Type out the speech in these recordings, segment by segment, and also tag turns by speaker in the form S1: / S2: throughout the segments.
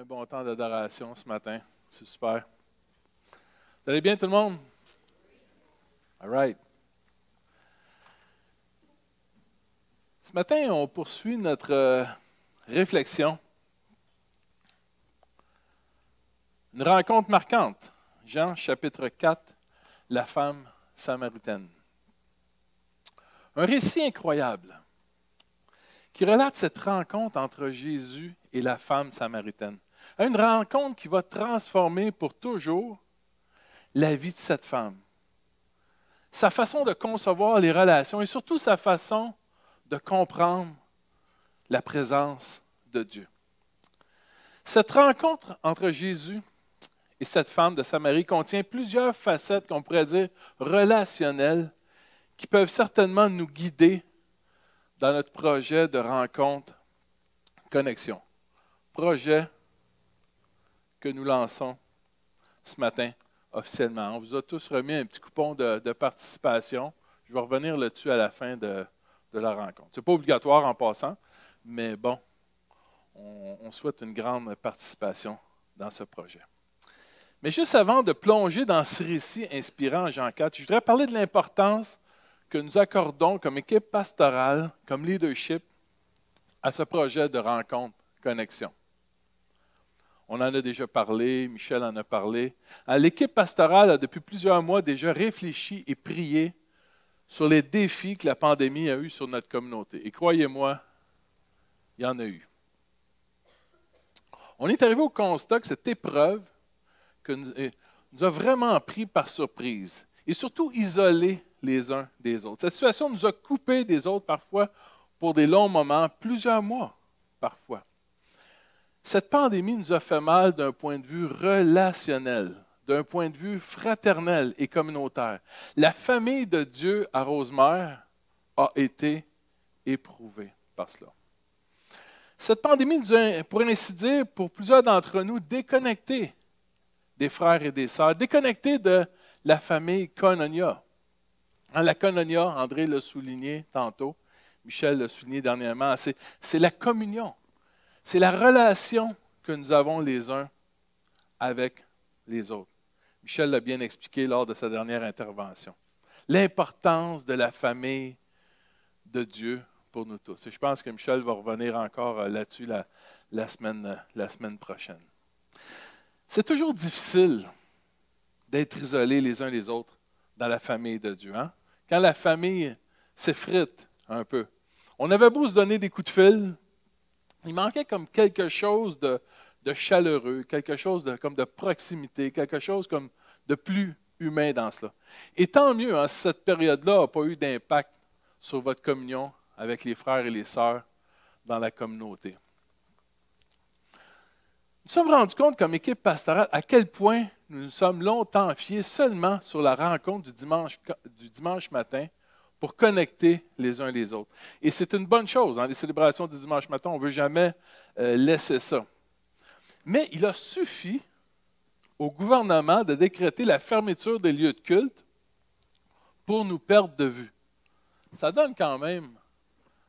S1: un bon temps d'adoration ce matin. C'est super. Vous allez bien tout le monde? All right. Ce matin, on poursuit notre réflexion. Une rencontre marquante. Jean, chapitre 4, la femme samaritaine. Un récit incroyable qui relate cette rencontre entre Jésus et la femme samaritaine. Une rencontre qui va transformer pour toujours la vie de cette femme. Sa façon de concevoir les relations et surtout sa façon de comprendre la présence de Dieu. Cette rencontre entre Jésus et cette femme de Samarie contient plusieurs facettes qu'on pourrait dire relationnelles qui peuvent certainement nous guider dans notre projet de rencontre connexion. Projet que nous lançons ce matin officiellement. On vous a tous remis un petit coupon de participation. Je vais revenir là-dessus à la fin de la rencontre. Ce n'est pas obligatoire en passant, mais bon, on souhaite une grande participation dans ce projet. Mais juste avant de plonger dans ce récit inspirant en Jean 4, je voudrais parler de l'importance que nous accordons comme équipe pastorale, comme leadership, à ce projet de rencontre, connexion. On en a déjà parlé, Michel en a parlé. L'équipe pastorale a depuis plusieurs mois déjà réfléchi et prié sur les défis que la pandémie a eus sur notre communauté. Et croyez-moi, il y en a eu. On est arrivé au constat que cette épreuve nous a vraiment pris par surprise et surtout isolés les uns des autres. Cette situation nous a coupés des autres parfois pour des longs moments, plusieurs mois parfois. Cette pandémie nous a fait mal d'un point de vue relationnel, d'un point de vue fraternel et communautaire. La famille de Dieu à Rosemère a été éprouvée par cela. Cette pandémie nous a, pour ainsi dire, pour plusieurs d'entre nous, déconnectés des frères et des sœurs, déconnectés de la famille Koinonia. La Koinonia, André l'a souligné tantôt, Michel l'a souligné dernièrement, c'est la communion. C'est la relation que nous avons les uns avec les autres. Michel l'a bien expliqué lors de sa dernière intervention. L'importance de la famille de Dieu pour nous tous. Et je pense que Michel va revenir encore là-dessus la semaine prochaine. C'est toujours difficile d'être isolés les uns les autres dans la famille de Dieu. Hein? Quand la famille s'effrite un peu. On avait beau se donner des coups de fil, il manquait comme quelque chose de chaleureux, quelque chose comme de proximité, quelque chose comme de plus humain dans cela. Et tant mieux, hein, si cette période-là n'a pas eu d'impact sur votre communion avec les frères et les sœurs dans la communauté. Nous sommes rendus compte comme équipe pastorale à quel point nous nous sommes longtemps fiés seulement sur la rencontre du dimanche matin pour connecter les uns les autres. Et c'est une bonne chose, hein, les célébrations du dimanche matin, on ne veut jamais laisser ça. Mais il a suffi au gouvernement de décréter la fermeture des lieux de culte pour nous perdre de vue. Ça donne quand même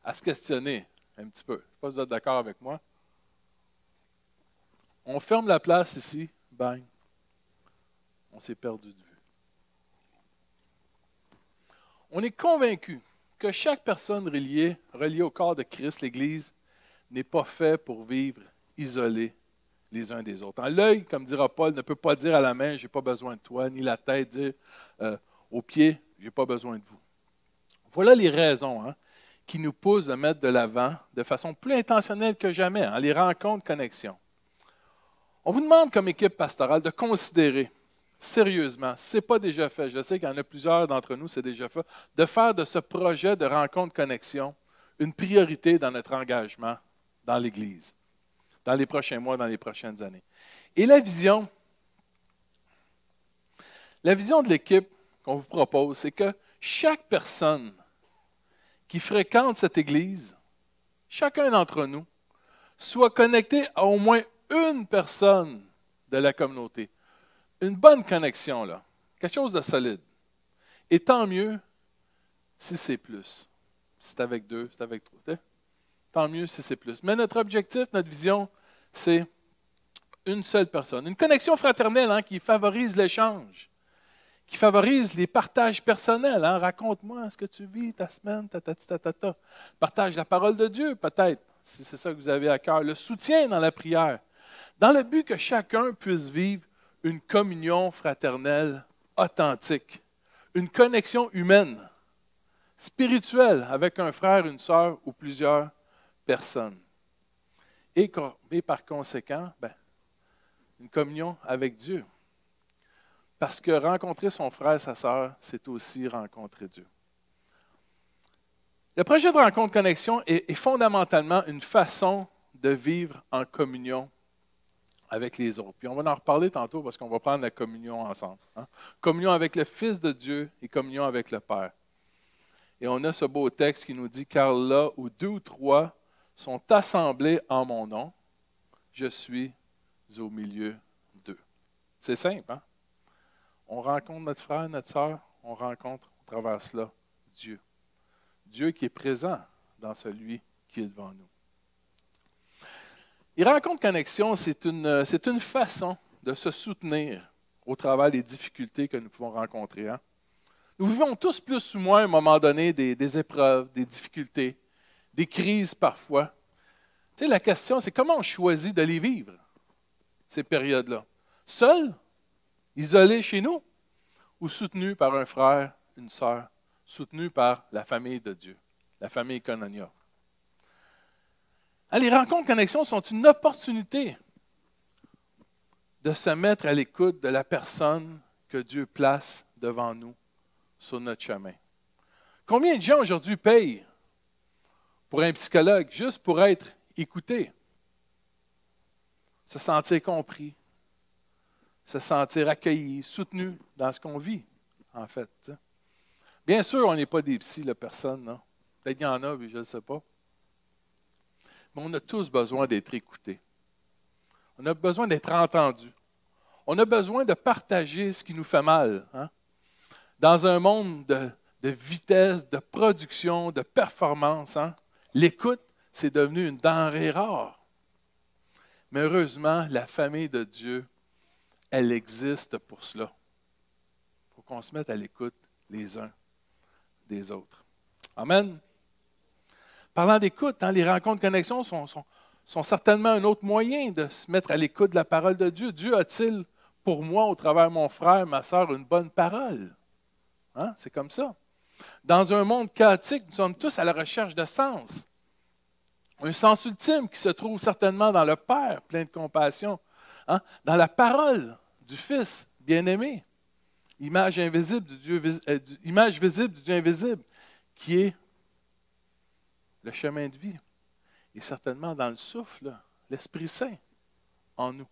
S1: à se questionner un petit peu. Je ne sais pas si vous êtes d'accord avec moi. On ferme la place ici, bang, on s'est perdu de vue. On est convaincu que chaque personne reliée au corps de Christ, l'Église, n'est pas fait pour vivre isolée les uns des autres. L'œil, comme dira Paul, ne peut pas dire à la main, « j'ai pas besoin de toi », ni la tête dire aux pieds, « j'ai pas besoin de vous ». Voilà les raisons qui nous poussent à mettre de l'avant, de façon plus intentionnelle que jamais, les rencontres, connexions. On vous demande comme équipe pastorale de considérer sérieusement, si ce n'est pas déjà fait, je sais qu'il y en a plusieurs d'entre nous, c'est déjà fait, de faire de ce projet de rencontre-connexion une priorité dans notre engagement dans l'Église, dans les prochains mois, dans les prochaines années. Et la vision de l'équipe qu'on vous propose, c'est que chaque personne qui fréquente cette Église, chacun d'entre nous, soit connecté à au moins une personne de la communauté. Une bonne connexion, là. Quelque chose de solide. Et tant mieux si c'est plus. Si c'est avec deux, si c'est avec trois. Tant mieux si c'est plus. Mais notre objectif, notre vision, c'est une seule personne. Une connexion fraternelle qui favorise l'échange, qui favorise les partages personnels. Raconte-moi ce que tu vis ta semaine, ta. Partage la parole de Dieu, peut-être, si c'est ça que vous avez à cœur. Le soutien dans la prière, dans le but que chacun puisse vivre une communion fraternelle authentique, une connexion humaine, spirituelle avec un frère, une sœur ou plusieurs personnes. Et par conséquent, une communion avec Dieu. Parce que rencontrer son frère, sa sœur, c'est aussi rencontrer Dieu. Le projet de rencontre connexion est fondamentalement une façon de vivre en communion avec les autres. Puis on va en reparler tantôt parce qu'on va prendre la communion ensemble. Communion avec le Fils de Dieu et communion avec le Père. Et on a ce beau texte qui nous dit « Car là où 2 ou 3 sont assemblés en mon nom, je suis au milieu d'eux. » C'est simple, hein? On rencontre notre frère, notre sœur, on rencontre au travers cela Dieu. Dieu qui est présent dans celui qui est devant nous. Et rencontre connexion, c'est une façon de se soutenir au travers des difficultés que nous pouvons rencontrer. Nous vivons tous plus ou moins à un moment donné des épreuves, des difficultés, des crises parfois. Tu sais, la question, c'est comment on choisit de les vivre, ces périodes-là. Seul, isolé chez nous, ou soutenu par un frère, une sœur, soutenu par la famille de Dieu, la famille Koinonia. Les rencontres connexion sont une opportunité de se mettre à l'écoute de la personne que Dieu place devant nous sur notre chemin. Combien de gens aujourd'hui payent pour un psychologue juste pour être écoutés, se sentir compris, se sentir accueilli, soutenu dans ce qu'on vit, en fait. Bien sûr, on n'est pas des psys, personne, non? Peut-être qu'il y en a, mais je ne sais pas. Mais on a tous besoin d'être écoutés. On a besoin d'être entendus. On a besoin de partager ce qui nous fait mal. Dans un monde de vitesse, de production, de performance, l'écoute, c'est devenu une denrée rare. Mais heureusement, la famille de Dieu, elle existe pour cela. Il faut qu'on se mette à l'écoute les uns des autres. Amen. Parlant d'écoute, les rencontres connexion sont certainement un autre moyen de se mettre à l'écoute de la parole de Dieu. Dieu a-t-il pour moi, au travers de mon frère, ma sœur, une bonne parole? C'est comme ça. Dans un monde chaotique, nous sommes tous à la recherche de sens. Un sens ultime qui se trouve certainement dans le Père, plein de compassion, dans la parole du Fils bien-aimé, image invisible image visible du Dieu invisible, qui est le chemin de vie, et certainement dans le souffle, l'Esprit Saint en nous.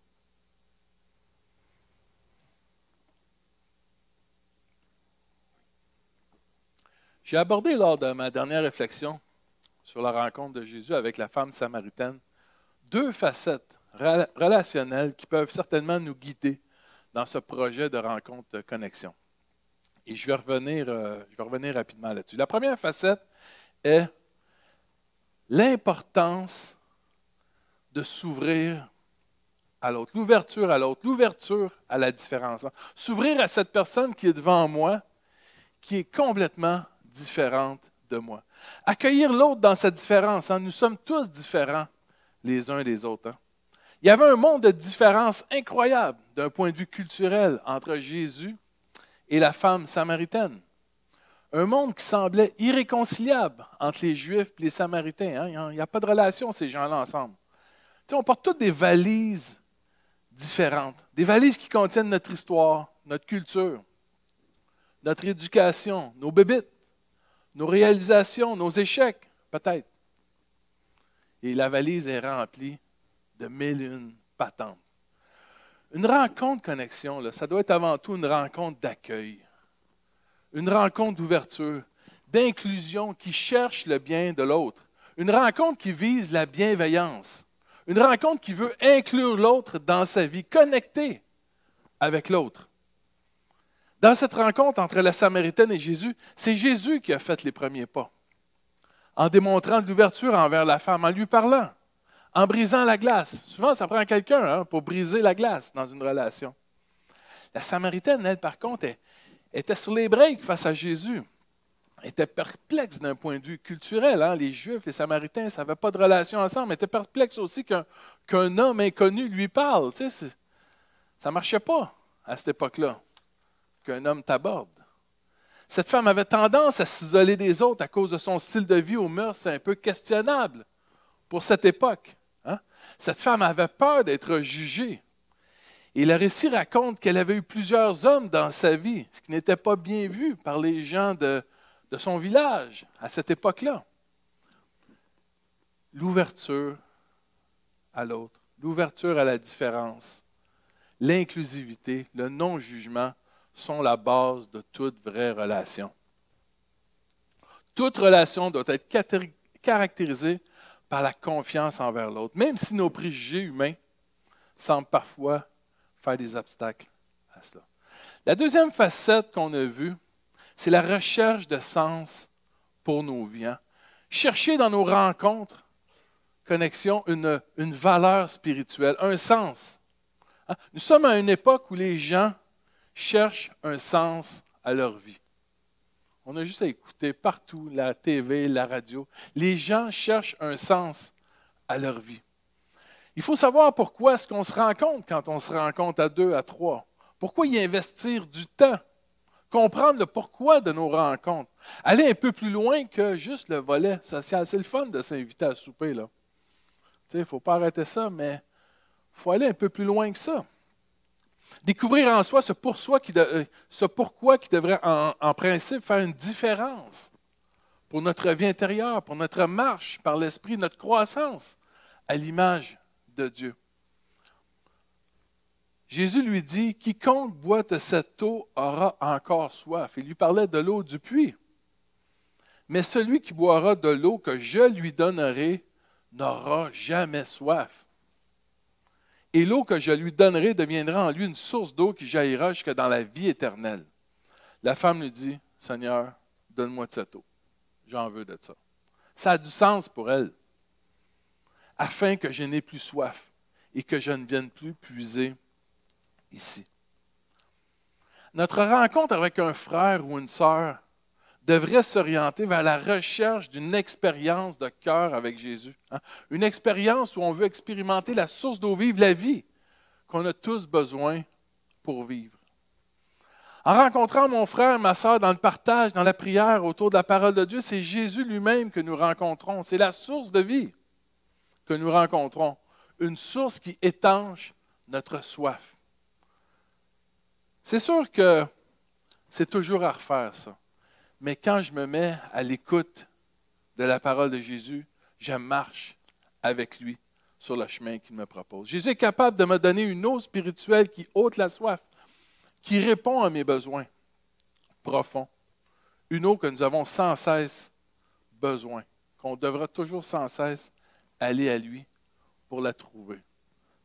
S1: J'ai abordé lors de ma dernière réflexion sur la rencontre de Jésus avec la femme samaritaine 2 facettes relationnelles qui peuvent certainement nous guider dans ce projet de rencontre-connexion. Et je vais revenir rapidement là-dessus. La première facette est l'importance de s'ouvrir à l'autre, l'ouverture à l'autre, l'ouverture à la différence. S'ouvrir à cette personne qui est devant moi, qui est complètement différente de moi. Accueillir l'autre dans sa différence. Nous sommes tous différents les uns des autres. Il y avait un monde de différence incroyable d'un point de vue culturel entre Jésus et la femme samaritaine. Un monde qui semblait irréconciliable entre les Juifs et les Samaritains. Il n'y a pas de relation, ces gens-là, ensemble. On porte toutes des valises différentes. Des valises qui contiennent notre histoire, notre culture, notre éducation, nos bébites, nos réalisations, nos échecs, peut-être. Et la valise est remplie de 1001 patentes. Une rencontre connexion, ça doit être avant tout une rencontre d'accueil, une rencontre d'ouverture, d'inclusion qui cherche le bien de l'autre, une rencontre qui vise la bienveillance, une rencontre qui veut inclure l'autre dans sa vie, connectée avec l'autre. Dans cette rencontre entre la Samaritaine et Jésus, c'est Jésus qui a fait les premiers pas, en démontrant de l'ouverture envers la femme, en lui parlant, en brisant la glace. Souvent, ça prend quelqu'un pour briser la glace dans une relation. La Samaritaine, elle, par contre, elle était sur les breaks face à Jésus. Elle était perplexe d'un point de vue culturel. Les Juifs, les Samaritains, ça n'avait pas de relation ensemble. Elle était perplexe aussi qu'un homme inconnu lui parle. Tu sais, ça ne marchait pas à cette époque-là, qu'un homme t'aborde. Cette femme avait tendance à s'isoler des autres à cause de son style de vie aux mœurs un peu questionnables pour cette époque. Cette femme avait peur d'être jugée. Et le récit raconte qu'elle avait eu plusieurs hommes dans sa vie, ce qui n'était pas bien vu par les gens de son village à cette époque-là. L'ouverture à l'autre, l'ouverture à la différence, l'inclusivité, le non-jugement sont la base de toute vraie relation. Toute relation doit être caractérisée par la confiance envers l'autre, même si nos préjugés humains semblent parfois faire des obstacles à cela. La deuxième facette qu'on a vue, c'est la recherche de sens pour nos vies. Chercher dans nos rencontres, connexions, une valeur spirituelle, un sens. Nous sommes à une époque où les gens cherchent un sens à leur vie. On a juste à écouter partout, la TV, la radio. Les gens cherchent un sens à leur vie. Il faut savoir pourquoi est-ce qu'on se rencontre quand on se rencontre à 2, à 3. Pourquoi y investir du temps? Comprendre le pourquoi de nos rencontres. Aller un peu plus loin que juste le volet social. C'est le fun de s'inviter à souper, là. Il ne faut pas arrêter ça, mais il faut aller un peu plus loin que ça. Découvrir en soi ce pourquoi qui devrait en principe faire une différence pour notre vie intérieure, pour notre marche par l'esprit, notre croissance à l'image de Dieu. Jésus lui dit, « Quiconque boit de cette eau aura encore soif. » Il lui parlait de l'eau du puits. « Mais celui qui boira de l'eau que je lui donnerai n'aura jamais soif. Et l'eau que je lui donnerai deviendra en lui une source d'eau qui jaillira jusque dans la vie éternelle. » La femme lui dit, « Seigneur, donne-moi de cette eau. J'en veux de ça. » Ça a du sens pour elle. « Afin que je n'ai plus soif et que je ne vienne plus puiser ici. » Notre rencontre avec un frère ou une sœur devrait s'orienter vers la recherche d'une expérience de cœur avec Jésus. Une expérience où on veut expérimenter la source d'eau vive, la vie qu'on a tous besoin pour vivre. En rencontrant mon frère, ma sœur, dans le partage, dans la prière, autour de la parole de Dieu, c'est Jésus lui-même que nous rencontrons. C'est la source de vie que nous rencontrons. Une source qui étanche notre soif. C'est sûr que c'est toujours à refaire, ça. Mais quand je me mets à l'écoute de la parole de Jésus, je marche avec lui sur le chemin qu'il me propose. Jésus est capable de me donner une eau spirituelle qui ôte la soif, qui répond à mes besoins profonds. Une eau que nous avons sans cesse besoin, qu'on devra toujours sans cesse aller à lui pour la trouver.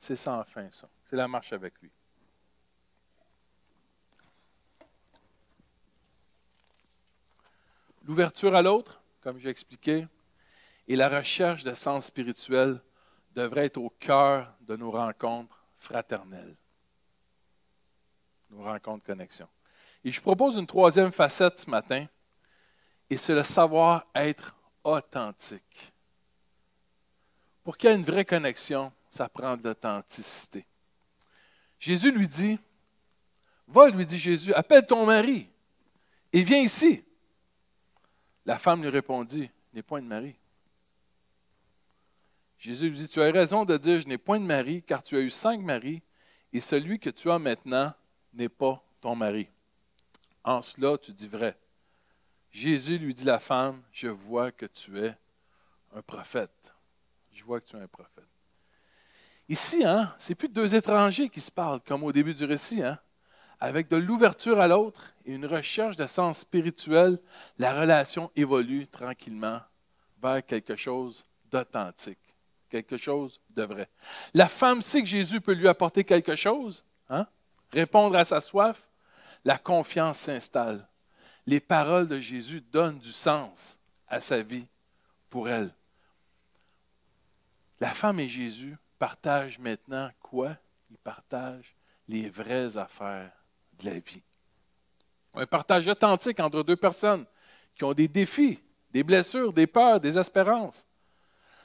S1: C'est sans fin, ça. C'est la marche avec lui. L'ouverture à l'autre, comme j'ai expliqué, et la recherche de sens spirituel devraient être au cœur de nos rencontres fraternelles, nos rencontres connexion. Et je propose une troisième facette ce matin, et c'est le savoir être authentique. Pour qu'il y ait une vraie connexion, ça prend de l'authenticité. Jésus lui dit, « Va, lui dit Jésus, appelle ton mari et viens ici. » La femme lui répondit, « Je n'ai point de mari. » Jésus lui dit, « Tu as raison de dire, je n'ai point de mari, car tu as eu 5 maris, et celui que tu as maintenant n'est pas ton mari. En cela, tu dis vrai. » Jésus lui dit, la femme, « Je vois que tu es un prophète. » Je vois que tu es un prophète. Ici, c'est plus 2 étrangers qui se parlent, comme au début du récit. Avec de l'ouverture à l'autre et une recherche de sens spirituel, la relation évolue tranquillement vers quelque chose d'authentique, quelque chose de vrai. La femme sait que Jésus peut lui apporter quelque chose, répondre à sa soif. La confiance s'installe. Les paroles de Jésus donnent du sens à sa vie pour elle. La femme et Jésus partagent maintenant quoi? Ils partagent les vraies affaires de la vie. Un partage authentique entre deux personnes qui ont des défis, des blessures, des peurs, des espérances.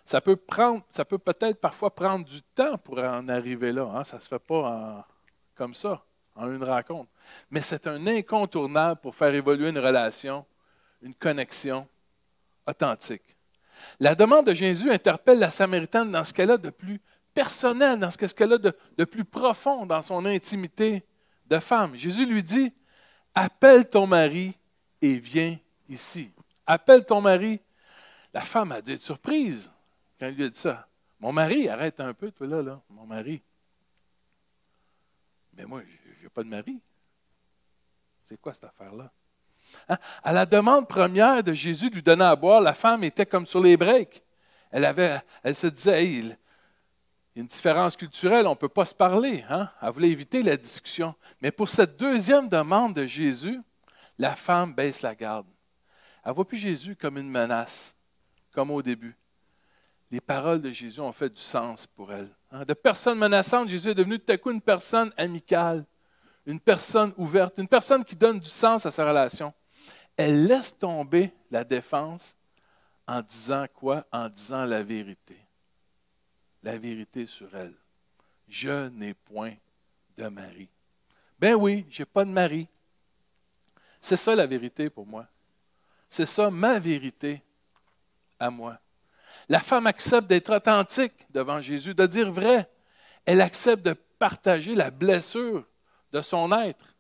S1: Ça peut peut-être parfois prendre du temps pour en arriver là. Hein? Ça ne se fait pas comme ça, en une rencontre. Mais c'est un incontournable pour faire évoluer une relation, une connexion authentique. La demande de Jésus interpelle la Samaritaine dans ce qu'elle a de plus personnel, dans ce qu'elle a de plus profond dans son intimité de femme. Jésus lui dit, « Appelle ton mari et viens ici. » Appelle ton mari. La femme a dû être surprise quand il lui a dit ça. « Mon mari, arrête un peu, toi là, mon mari. » Mais moi, je n'ai pas de mari. C'est quoi cette affaire-là? Hein? À la demande première de Jésus de lui donner à boire, la femme était comme sur les breaks. Elle se disait, hey, il y a une différence culturelle, on ne peut pas se parler. Hein? Elle voulait éviter la discussion. Mais pour cette deuxième demande de Jésus, la femme baisse la garde. Elle ne voit plus Jésus comme une menace, comme au début. Les paroles de Jésus ont fait du sens pour elle. Hein? De personne menaçante, Jésus est devenu tout à coup une personne amicale, une personne ouverte, une personne qui donne du sens à sa relation. Elle laisse tomber la défense en disant quoi? En disant la vérité. La vérité sur elle. Je n'ai point de mari. Ben oui, je n'ai pas de mari. C'est ça la vérité pour moi. C'est ça ma vérité à moi. La femme accepte d'être authentique devant Jésus, de dire vrai. Elle accepte de partager la blessure de son être,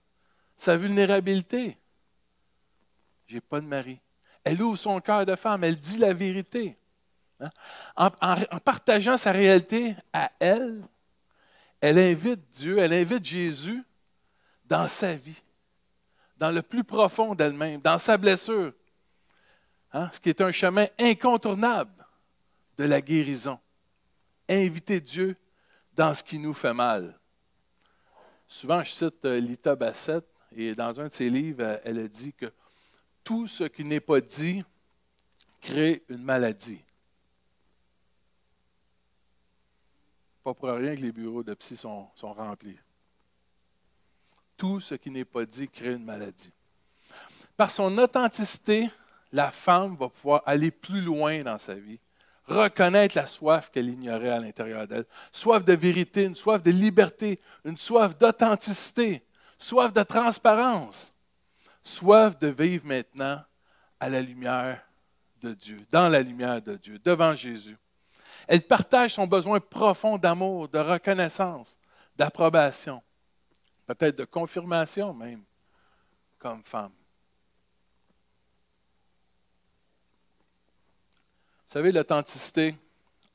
S1: sa vulnérabilité. Je n'ai pas de mari. Elle ouvre son cœur de femme, elle dit la vérité. Hein? En partageant sa réalité à elle, elle invite Dieu, elle invite Jésus dans sa vie, dans le plus profond d'elle-même, dans sa blessure. Hein? Ce qui est un chemin incontournable de la guérison. Inviter Dieu dans ce qui nous fait mal. Souvent, je cite Lita Bassett, et dans un de ses livres, elle a dit que tout ce qui n'est pas dit crée une maladie. Pas pour rien que les bureaux de psy sont remplis. Tout ce qui n'est pas dit crée une maladie. Par son authenticité, la femme va pouvoir aller plus loin dans sa vie, reconnaître la soif qu'elle ignorait à l'intérieur d'elle. Soif de vérité, une soif de liberté, une soif d'authenticité, soif de transparence, soif de vivre maintenant à la lumière de Dieu, dans la lumière de Dieu, devant Jésus. Elle partage son besoin profond d'amour, de reconnaissance, d'approbation, peut-être de confirmation même, comme femme. Vous savez, l'authenticité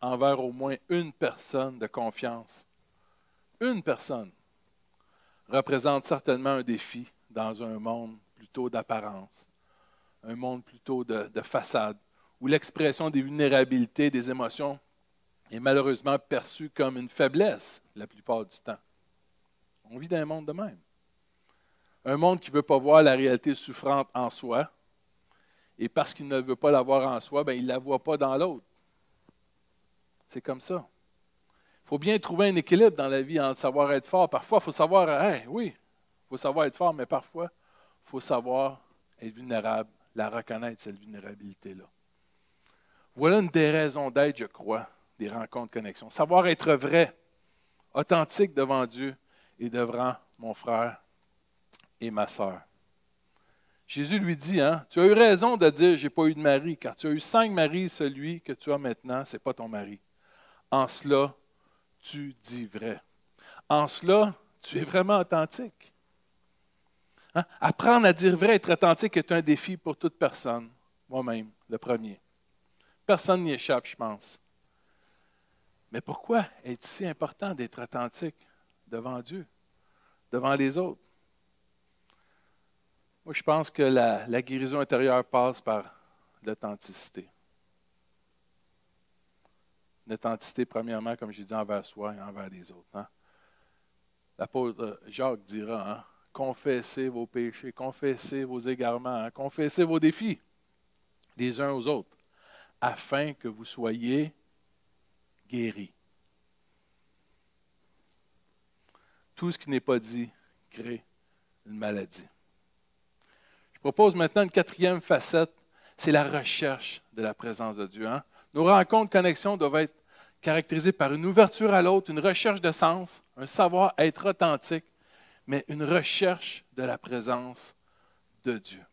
S1: envers au moins une personne de confiance, une personne, représente certainement un défi dans un monde plutôt d'apparence, un monde plutôt de façade, où l'expression des vulnérabilités, des émotions est malheureusement perçue comme une faiblesse la plupart du temps. On vit dans un monde de même. Un monde qui ne veut pas voir la réalité souffrante en soi, et parce qu'il ne veut pas la voir en soi, il ne la voit pas dans l'autre. C'est comme ça. Il faut bien trouver un équilibre dans la vie entre savoir être fort. Parfois, il faut savoir, oui, il faut savoir être fort, mais parfois, il faut savoir être vulnérable, la reconnaître, cette vulnérabilité-là. Voilà une des raisons d'être, je crois, des rencontres connexion. Savoir être vrai, authentique devant Dieu et devant mon frère et ma sœur. Jésus lui dit, tu as eu raison de dire, je n'ai pas eu de mari, car tu as eu 5 maris, celui que tu as maintenant, ce n'est pas ton mari. En cela, tu dis vrai. En cela, tu es vraiment authentique. Apprendre à dire vrai, être authentique est un défi pour toute personne. Moi-même, le premier. Personne n'y échappe, je pense. Mais pourquoi est-il si important d'être authentique devant Dieu, devant les autres? Moi, je pense que la guérison intérieure passe par l'authenticité. L'authenticité, premièrement, comme j'ai dit, envers soi et envers les autres. Hein? L'apôtre Jacques dira, confessez vos péchés, confessez vos égarements, confessez vos défis les uns aux autres, afin que vous soyez guérit. Tout ce qui n'est pas dit crée une maladie. Je propose maintenant une quatrième facette, c'est la recherche de la présence de Dieu. Nos rencontres, connexions doivent être caractérisées par une ouverture à l'autre, une recherche de sens, un savoir être authentique, mais une recherche de la présence de Dieu.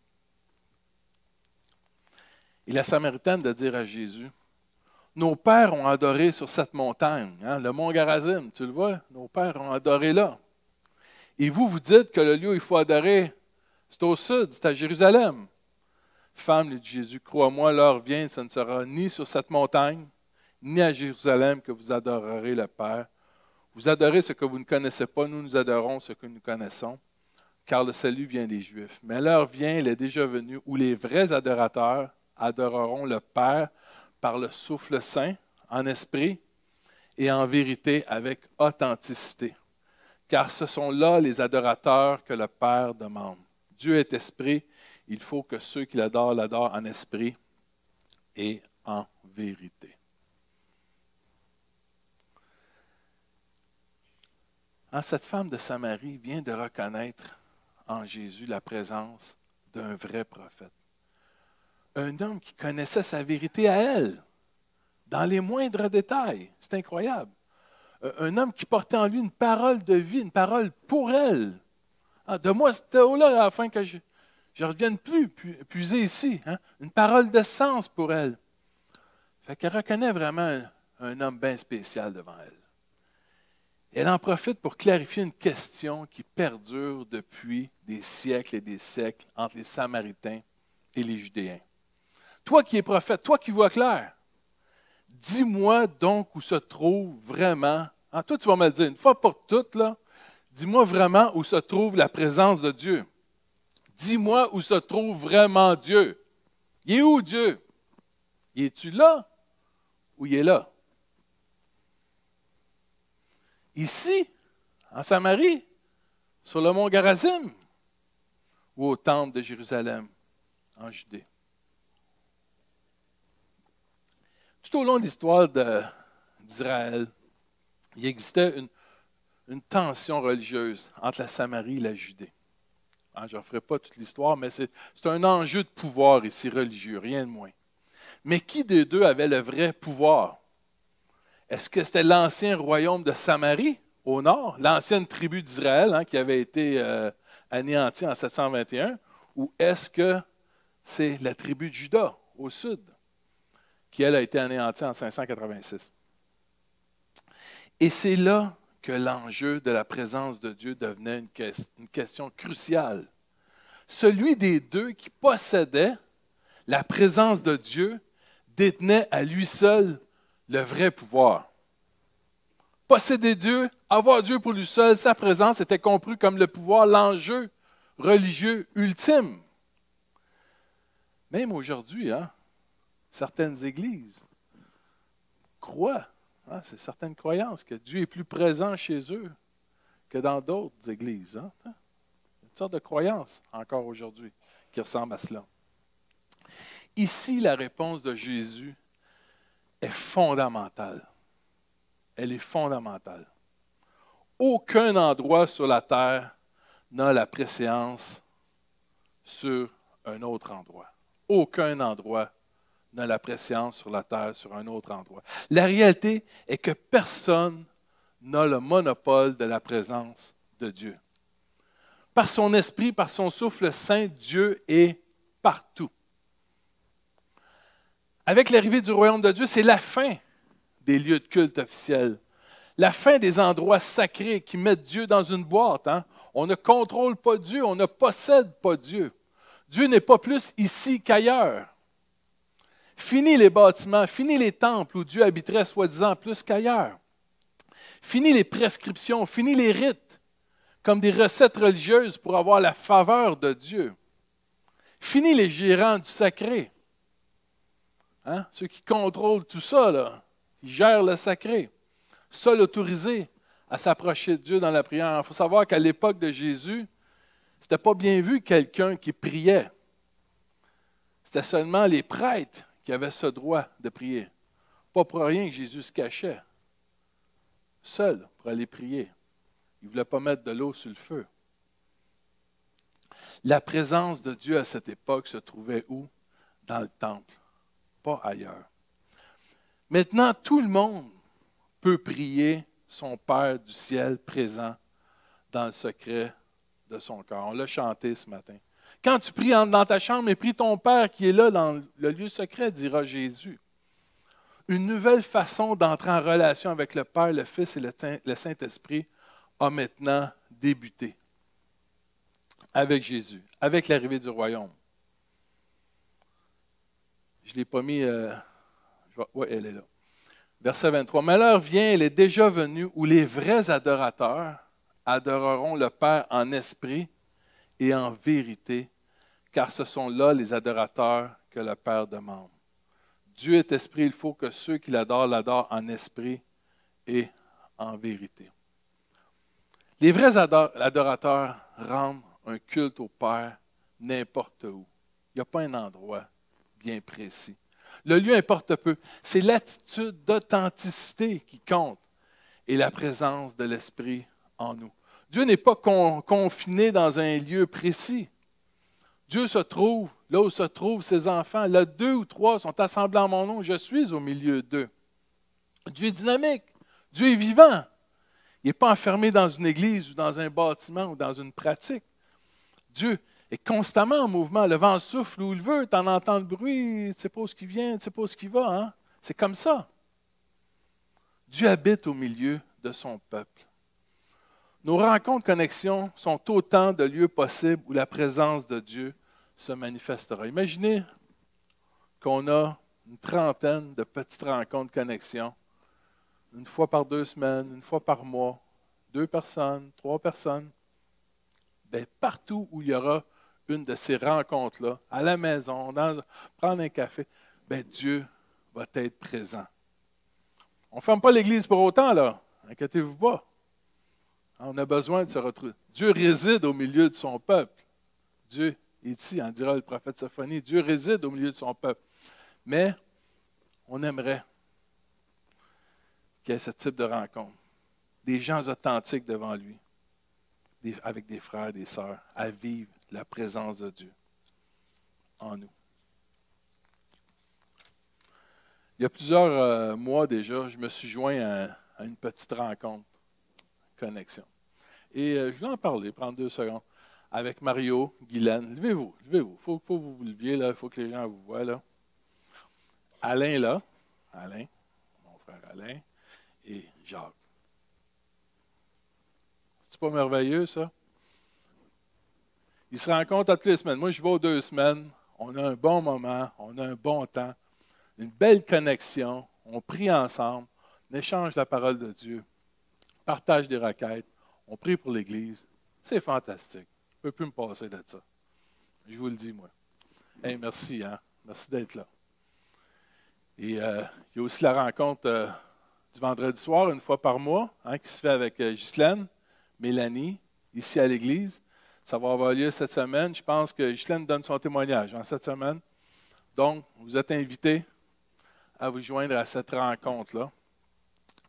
S1: Et la Samaritaine de dire à Jésus, nos pères ont adoré sur cette montagne, le mont Garazim, tu le vois, nos pères ont adoré là. Et vous, vous dites que le lieu où il faut adorer, c'est au sud, c'est à Jérusalem. Femme, lui dit Jésus, crois-moi, l'heure vient, ce ne sera ni sur cette montagne, ni à Jérusalem que vous adorerez le Père. Vous adorez ce que vous ne connaissez pas, nous adorons ce que nous connaissons, car le salut vient des Juifs. Mais l'heure vient, elle est déjà venue, où les vrais adorateurs adoreront le Père par le souffle saint, en esprit et en vérité avec authenticité. Car ce sont là les adorateurs que le Père demande. Dieu est esprit, il faut que ceux qui l'adorent l'adorent en esprit et en vérité. Cette femme de Samarie vient de reconnaître en Jésus la présence d'un vrai prophète. Un homme qui connaissait sa vérité à elle, dans les moindres détails. C'est incroyable. Un homme qui portait en lui une parole de vie, une parole pour elle. De moi, cette eau-là, afin que je ne revienne plus puiser ici. Une parole de sens pour elle. Fait qu'elle reconnaît vraiment un homme bien spécial devant elle. Elle en profite pour clarifier une question qui perdure depuis des siècles et des siècles entre les Samaritains et les Judéens. Toi qui es prophète, toi qui vois clair, dis-moi donc où se trouve vraiment, toi tu vas me le dire, une fois pour toutes, là, dis-moi vraiment où se trouve la présence de Dieu. Dis-moi où se trouve vraiment Dieu. Il est où Dieu? Il est-tu là ou il est là? Ici, en Samarie, sur le mont Garazim, ou au temple de Jérusalem, en Judée. Tout au long de l'histoire d'Israël, il existait une tension religieuse entre la Samarie et la Judée. Je ne referai pas toute l'histoire, mais c'est un enjeu de pouvoir ici religieux, rien de moins. Mais qui des deux avait le vrai pouvoir? Est-ce que c'était l'ancien royaume de Samarie, au nord, l'ancienne tribu d'Israël, qui avait été anéantie en 721, ou est-ce que c'est la tribu de Juda, au sud, qui, elle, a été anéantie en 586? Et c'est là que l'enjeu de la présence de Dieu devenait une question cruciale. Celui des deux qui possédait la présence de Dieu détenait à lui seul le vrai pouvoir. Posséder Dieu, avoir Dieu pour lui seul, sa présence était compris comme le pouvoir, l'enjeu religieux ultime. Même aujourd'hui, certaines églises croient, c'est certaines croyances, que Dieu est plus présent chez eux que dans d'autres églises. Il y a une sorte de croyance encore aujourd'hui qui ressemble à cela. Ici, la réponse de Jésus est fondamentale. Elle est fondamentale. Aucun endroit sur la terre n'a la préséance sur un autre endroit. Aucun endroit n'a la préséance sur la terre sur un autre endroit. La réalité est que personne n'a le monopole de la présence de Dieu. Par son esprit, par son souffle saint, Dieu est partout. Avec l'arrivée du royaume de Dieu, c'est la fin des lieux de culte officiels. La fin des endroits sacrés qui mettent Dieu dans une boîte. On ne contrôle pas Dieu, on ne possède pas Dieu. Dieu n'est pas plus ici qu'ailleurs. Fini les bâtiments, fini les temples où Dieu habiterait soi-disant plus qu'ailleurs. Fini les prescriptions, fini les rites, comme des recettes religieuses pour avoir la faveur de Dieu. Fini les gérants du sacré. Ceux qui contrôlent tout ça, là, qui gèrent le sacré. Seuls autorisés à s'approcher de Dieu dans la prière. Il faut savoir qu'à l'époque de Jésus, ce n'était pas bien vu quelqu'un qui priait. C'était seulement les prêtres qui avaient ce droit de prier. Pas pour rien que Jésus se cachait. seul pour aller prier. Il ne voulait pas mettre de l'eau sur le feu. La présence de Dieu à cette époque se trouvait où? Dans le temple, pas ailleurs. Maintenant, tout le monde peut prier son Père du ciel présent dans le secret de son cœur. On l'a chanté ce matin. Quand tu pries, entre dans ta chambre et prie ton Père qui est là dans le lieu secret, dira Jésus. Une nouvelle façon d'entrer en relation avec le Père, le Fils et le Saint-Esprit a maintenant débuté avec Jésus, avec l'arrivée du royaume. Je ne l'ai pas mis, oui, elle est là. Verset 23. Mais l'heure vient, elle est déjà venue, où les vrais adorateurs adoreront le Père en esprit et en vérité, car ce sont là les adorateurs que le Père demande. Dieu est esprit, il faut que ceux qui l'adorent l'adorent en esprit et en vérité. Les vrais adorateurs rendent un culte au Père n'importe où. Il n'y a pas un endroit bien précis. Le lieu importe peu. C'est l'attitude d'authenticité qui compte et la présence de l'Esprit en nous. Dieu n'est pas confiné dans un lieu précis. Dieu se trouve là où se trouvent ses enfants. Là, 2 ou 3 sont assemblés en mon nom. Je suis au milieu d'eux. Dieu est dynamique. Dieu est vivant. Il n'est pas enfermé dans une église ou dans un bâtiment ou dans une pratique. Dieu est constamment en mouvement. Le vent souffle où il veut, tu en entends le bruit, tu ne sais pas où il vient, tu ne sais pas où il va. Hein? C'est comme ça. Dieu habite au milieu de son peuple. Nos rencontres, connexions sont autant de lieux possibles où la présence de Dieu se manifestera. Imaginez qu'on a une trentaine de petites rencontres, connexions, une fois par 2 semaines, une fois par mois, 2 personnes, 3 personnes. Bien, partout où il y aura une de ces rencontres-là, à la maison, prendre un café, bien, Dieu va être présent. On ne ferme pas l'Église pour autant, là. Inquiétez-vous pas. On a besoin de se retrouver. Dieu réside au milieu de son peuple. Dieu est ici, en dira le prophète Sophonie. Dieu réside au milieu de son peuple. Mais on aimerait qu'il y ait ce type de rencontre. Des gens authentiques devant lui, avec des frères et des sœurs, à vivre la présence de Dieu en nous. Il y a plusieurs mois déjà, je me suis joint à une petite rencontre, connexion. Et je voulais en parler, prendre 2 secondes, avec Mario, Guylaine. Levez-vous, levez-vous. Il faut que vous vous leviez, là. Il faut que les gens vous voient, là. Alain, là. Alain, mon frère Alain, et Jacques. C'est pas merveilleux, ça? Ils se rencontrent toutes les semaines. Moi, je vais aux 2 semaines. On a un bon moment, on a un bon temps, une belle connexion. On prie ensemble, on échange la parole de Dieu, partage des requêtes, on prie pour l'Église. C'est fantastique. Je ne peux plus me passer de ça. Je vous le dis, moi. Hey, merci, hein? Merci d'être là. Et il y a aussi la rencontre du vendredi soir, une fois par mois, hein, qui se fait avec Ghislaine, Mélanie, ici à l'Église. Ça va avoir lieu cette semaine. Je pense que Ghislaine donne son témoignage cette semaine. Donc, vous êtes invités à vous joindre à cette rencontre-là.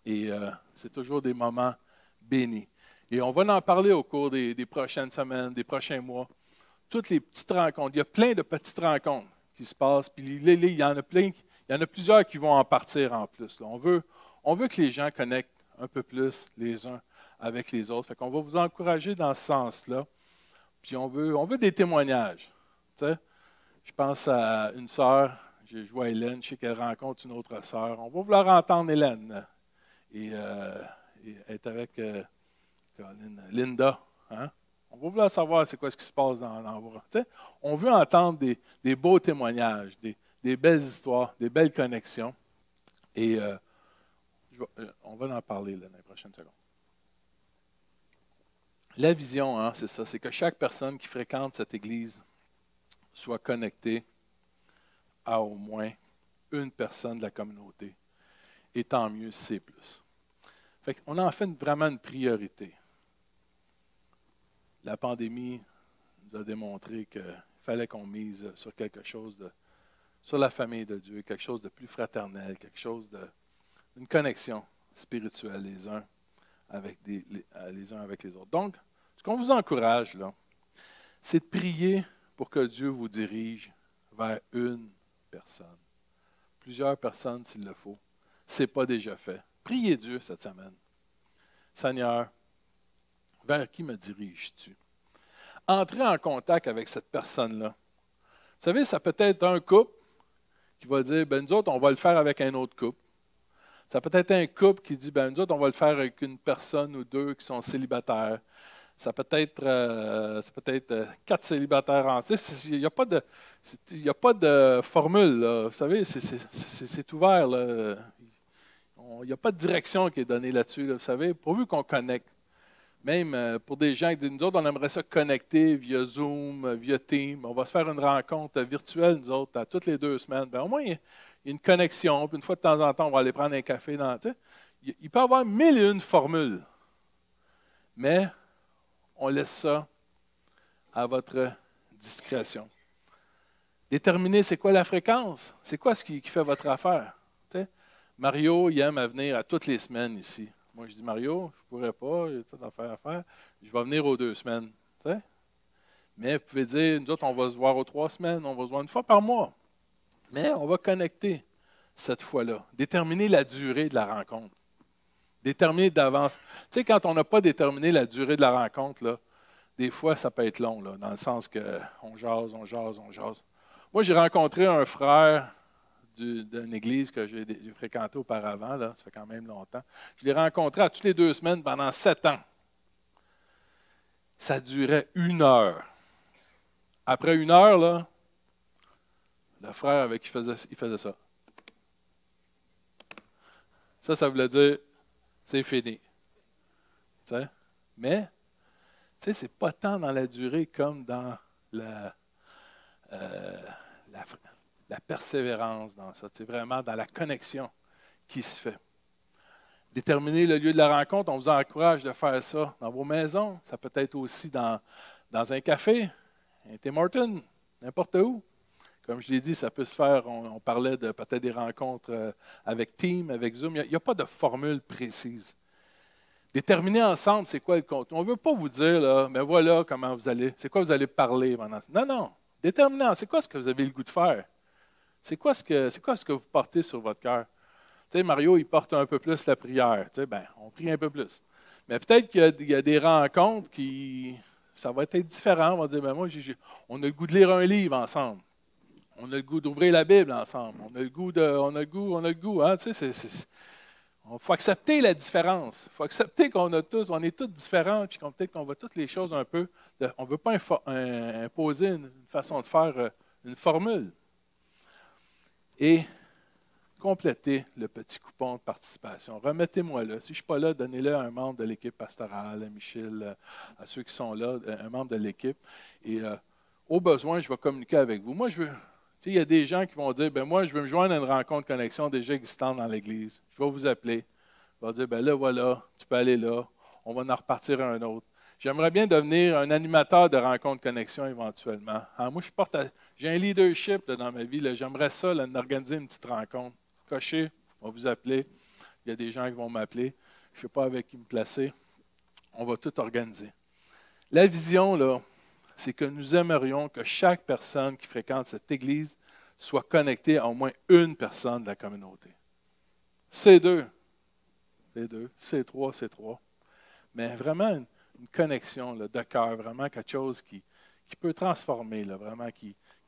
S1: Et c'est toujours des moments bénis. Et on va en parler au cours des prochaines semaines, des prochains mois. Toutes les petites rencontres. Il y a plein de petites rencontres qui se passent. Puis il y en a plein. Il y en a plusieurs qui vont en partir en plus. Là. On veut que les gens connectent un peu plus les uns avec les autres. Fait qu'on va vous encourager dans ce sens-là. Puis on veut des témoignages. Tu sais, je pense à une sœur, je vois Hélène, je sais qu'elle rencontre une autre sœur. On va vouloir entendre Hélène. Et être avec Linda. Hein? On va vouloir savoir c'est quoi ce qui se passe dans vos... Tu sais, on veut entendre des beaux témoignages, des belles histoires, des belles connexions. Et on va en parler là, dans les prochaines secondes. La vision, hein, c'est ça, c'est que chaque personne qui fréquente cette Église soit connectée à au moins une personne de la communauté. Et tant mieux si c'est plus. Fait qu'on en fait vraiment une priorité. La pandémie nous a démontré qu'il fallait qu'on mise sur quelque chose sur la famille de Dieu, quelque chose de plus fraternel, quelque chose d'une connexion spirituelle les uns les uns avec les autres. Donc, ce qu'on vous encourage, là, c'est de prier pour que Dieu vous dirige vers une personne. Plusieurs personnes s'il le faut. Ce n'est pas déjà fait. Priez Dieu cette semaine. Seigneur, vers qui me diriges-tu? Entrez en contact avec cette personne-là. Vous savez, ça peut être un couple qui va dire, ben nous autres, on va le faire avec un autre couple. Ça peut être un couple qui dit, ben nous autres, on va le faire avec une personne ou deux qui sont célibataires. Ça peut être 4 célibataires ensemble. Il n'y a pas de formule, là. Vous savez, c'est ouvert, là. Il n'y a pas de direction qui est donnée là-dessus, là, vous savez, pourvu qu'on connecte. Même pour des gens qui disent, nous autres, on aimerait ça connecter via Zoom, via Teams. On va se faire une rencontre virtuelle, nous autres, à toutes les 2 semaines. Bien, au moins, il y a une connexion. Puis une fois de temps en temps, on va aller prendre un café. Il peut y avoir 1001 formules. Mais on laisse ça à votre discrétion. Déterminer c'est quoi la fréquence. C'est quoi ce qui fait votre affaire. Tu sais, Mario, il aime à venir à toutes les semaines ici. Moi, je dis, Mario, je ne pourrais pas, j'ai ça d'affaires à faire. Je vais venir aux 2 semaines. Tu sais? Mais vous pouvez dire, nous autres, on va se voir aux 3 semaines, on va se voir une fois par mois. Mais on va connecter cette fois-là. Déterminer la durée de la rencontre. Déterminer d'avance. Tu sais, quand on n'a pas déterminé la durée de la rencontre, là, des fois, ça peut être long, là, dans le sens qu'on jase, on jase, on jase. Moi, j'ai rencontré un frère d'une église que j'ai fréquentée auparavant, là, ça fait quand même longtemps. Je l'ai rencontré à toutes les 2 semaines pendant 7 ans. Ça durait 1 heure. Après 1 heure, là, le frère avec qui il faisait ça. Ça voulait dire, c'est fini. T'sais? Mais, c'est pas tant dans la durée comme dans la persévérance dans ça. C'est vraiment dans la connexion qui se fait. Déterminer le lieu de la rencontre, on vous encourage de faire ça dans vos maisons. Ça peut être aussi dans un café, un Tim Hortons, n'importe où. Comme je l'ai dit, ça peut se faire, on parlait de peut-être des rencontres avec Teams, avec Zoom. Il n'y a pas de formule précise. Déterminer ensemble, c'est quoi le contenu. On ne veut pas vous dire, là, mais voilà comment vous allez, c'est quoi vous allez parler pendant. Non. Déterminant, c'est quoi ce que vous avez le goût de faire? C'est quoi ce que vous portez sur votre cœur? Tu sais, Mario, il porte un peu plus la prière. Tu sais, ben, on prie un peu plus. Mais peut-être qu'il y a des rencontres ça va être différent. On va dire, ben moi, on a le goût de lire un livre ensemble. On a le goût d'ouvrir la Bible ensemble. On a le goût. Hein? Tu sais, il faut accepter la différence. Il faut accepter on est tous différents, puis peut-être qu'on voit toutes les choses un peu. On ne veut pas imposer une façon de faire, une formule. Et complétez le petit coupon de participation. Remettez-moi là. Si je ne suis pas là, donnez-le à un membre de l'équipe pastorale, à Michel, à ceux qui sont là, un membre de l'équipe. Et au besoin, je vais communiquer avec vous. Moi, il y a des gens qui vont dire, ben moi, je veux me joindre à une rencontre connexion déjà existante dans l'Église. Je vais vous appeler. Je vais dire, ben là, voilà, tu peux aller là. On va en repartir à un autre. J'aimerais bien devenir un animateur de rencontre connexion éventuellement. Alors, moi, j'ai un leadership là, dans ma vie. Là. J'aimerais ça, là, d'organiser une petite rencontre. Cochez, on va vous appeler. Il y a des gens qui vont m'appeler. Je ne sais pas avec qui me placer. On va tout organiser. La vision, là, c'est que nous aimerions que chaque personne qui fréquente cette Église soit connectée à au moins une personne de la communauté. C2, C3. Mais vraiment une connexion là, de cœur, vraiment quelque chose qui peut transformer, là, vraiment,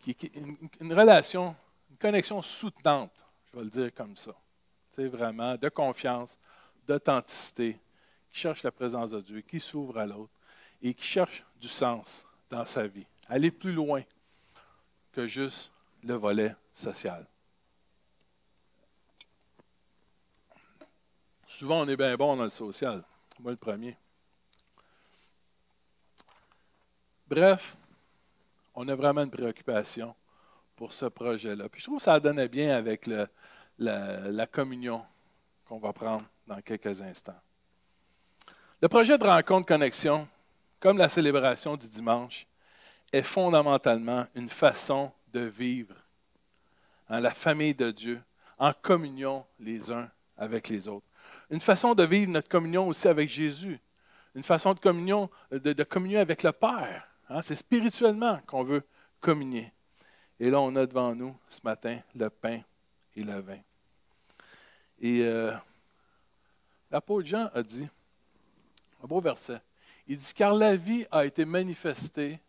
S1: une relation, une connexion soutenante, je vais le dire comme ça. C'est vraiment de confiance, d'authenticité, qui cherche la présence de Dieu, qui s'ouvre à l'autre et qui cherche du sens dans sa vie. Aller plus loin que juste le volet social. Souvent, on est bien bon dans le social. Moi, le premier. Bref, on a vraiment une préoccupation pour ce projet-là. Puis je trouve que ça donnait bien avec la communion qu'on va prendre dans quelques instants. Le projet de rencontre connexion, comme la célébration du dimanche, est fondamentalement une façon de vivre dans la famille de Dieu, en communion les uns avec les autres. une façon de vivre notre communion aussi avec Jésus, une façon de communion, de communier avec le Père. Hein? C'est spirituellement qu'on veut communier. Et là, on a devant nous ce matin le pain et le vin. Et l'apôtre Jean a dit, un beau verset, il dit, car la vie a été manifestée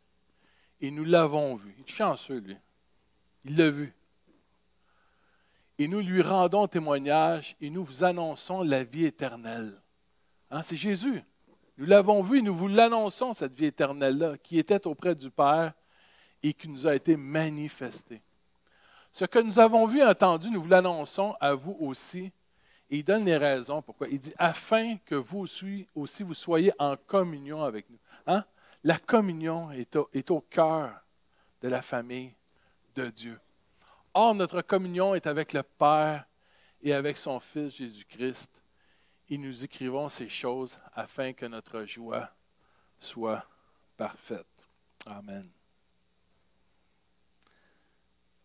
S1: et nous l'avons vue. Il est chanceux, lui. Il l'a vu. Et nous lui rendons témoignage et nous vous annonçons la vie éternelle. Hein, c'est Jésus. Nous l'avons vu et nous vous l'annonçons, cette vie éternelle-là, qui était auprès du Père et qui nous a été manifestée. Ce que nous avons vu et entendu, nous vous l'annonçons à vous aussi. Et il donne les raisons pourquoi. Il dit, afin que vous aussi vous soyez en communion avec nous. Hein? La communion est au cœur de la famille de Dieu. Or, notre communion est avec le Père et avec son Fils Jésus-Christ. Et nous écrivons ces choses afin que notre joie soit parfaite. Amen.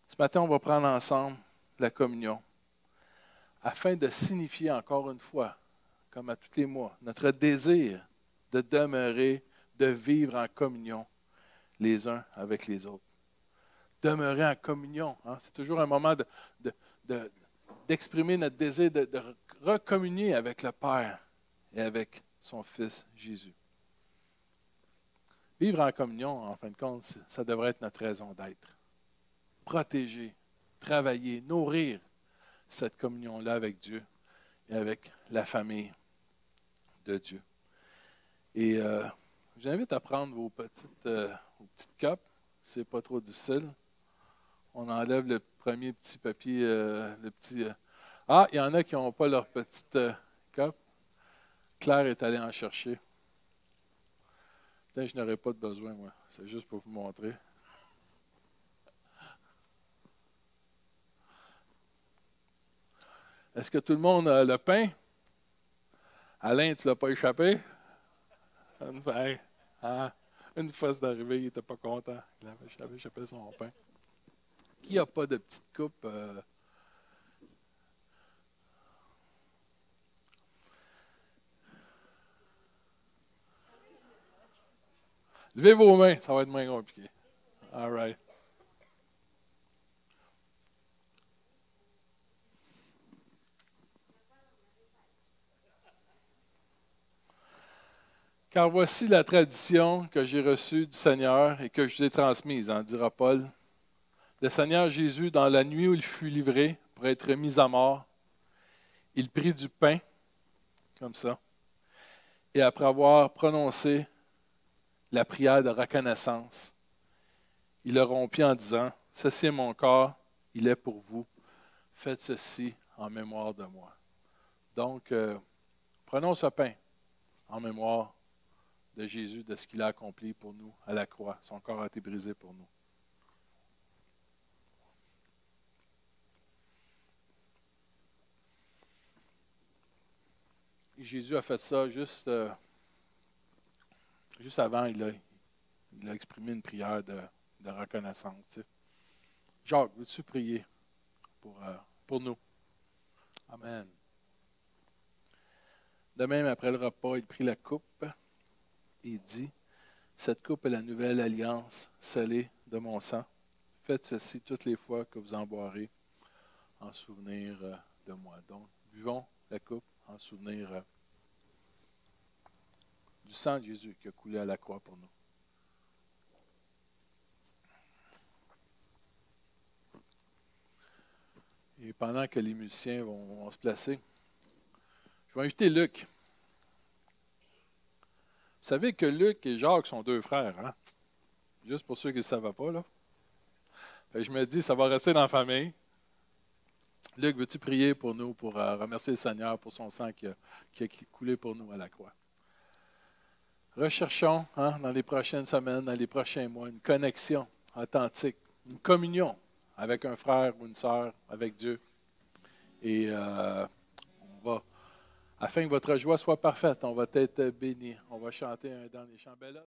S1: Ce matin, on va prendre ensemble la communion afin de signifier encore une fois, comme à tous les mois, notre désir de demeurer, de vivre en communion les uns avec les autres. Demeurer en communion. Hein? C'est toujours un moment d'exprimer notre désir de recommunier avec le Père et avec son Fils Jésus. Vivre en communion, en fin de compte, ça devrait être notre raison d'être. Protéger, travailler, nourrir cette communion-là avec Dieu et avec la famille de Dieu. Et je vous invite à prendre vos petites copes. Ce n'est pas trop difficile. On enlève le premier petit papier, il y en a qui n'ont pas leur petite coupe. Claire est allée en chercher. Putain, je n'aurais pas de besoin, moi. C'est juste pour vous montrer. Est-ce que tout le monde a le pain? Alain, tu ne l'as pas échappé? Une fois c'est arrivé, il n'était pas content. Il avait échappé son pain. Qui n'a pas de petite coupe? Levez vos mains, ça va être moins compliqué. All right. Car voici la tradition que j'ai reçue du Seigneur et que je vous ai transmise, en dira Paul. Le Seigneur Jésus, dans la nuit où il fut livré pour être mis à mort, il prit du pain, comme ça, et après avoir prononcé la prière de reconnaissance, il le rompit en disant, « Ceci est mon corps, il est pour vous. Faites ceci en mémoire de moi. » Donc, prenons ce pain en mémoire de Jésus, de ce qu'il a accompli pour nous à la croix. Son corps a été brisé pour nous. Et Jésus a fait ça juste avant, il a exprimé une prière de reconnaissance. Tu sais. Jacques, veux-tu prier pour nous? Amen. De même, après le repas, il prit la coupe et dit, « Cette coupe est la nouvelle alliance scellée de mon sang. Faites ceci toutes les fois que vous en boirez en souvenir de moi. » Donc, buvons la coupe en souvenir du sang de Jésus qui a coulé à la croix pour nous. Et pendant que les musiciens vont se placer, je vais inviter Luc. Vous savez que Luc et Jacques sont deux frères, hein? Juste pour ceux qui ne le savaient pas, là. Fait que je me dis, ça va rester dans la famille. Luc, veux-tu prier pour nous, pour remercier le Seigneur pour son sang qui a coulé pour nous à la croix? Recherchons, dans les prochaines semaines, dans les prochains mois, une connexion authentique, une communion avec un frère ou une sœur, avec Dieu. Et afin que votre joie soit parfaite, on va être bénis. On va chanter un dernier chant.